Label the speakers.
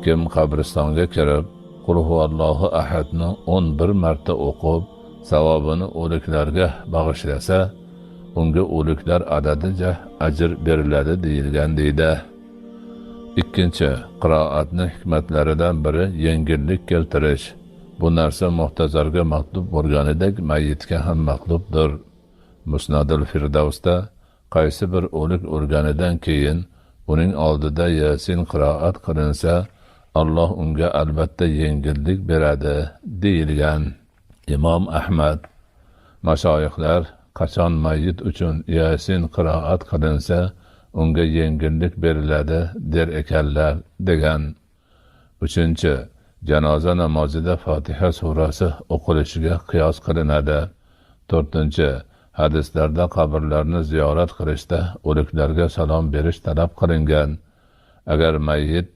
Speaker 1: Kim qabristonga kirib, Qul huvallohu ahadni 11 marta o'qib, savobini o'liklarga bag'ishlasa, unga o'liklar adadicha ajr beriladi deyilgan deydi. Ikkinchi, qiroatni hikmatlaridan biri yengillik keltirish. Bu narsa muhtazarga matlub bo'lganidek mayyitga ham matlubdir. Musnadul Firdavsda qaysi bir o'lik o'lganidan keyin uning oldida Yasin qiroat qilinsa, Alloh unga albatta yengillik beradi deyilgan. Imom Ahmad: mashoyixlar qachon mayyit uchun Yasin qiroat qilinsa, unga yengillik beriladi der ekanlar degan. Uchinchi, janoza namozida Fotiha surasi o'qilishiga qiyos qilinadi. To'rtinchi, hadislarda qabrlarni ziyorat qilishda o'liklarga salom berish talab qilingan. Agar mayyit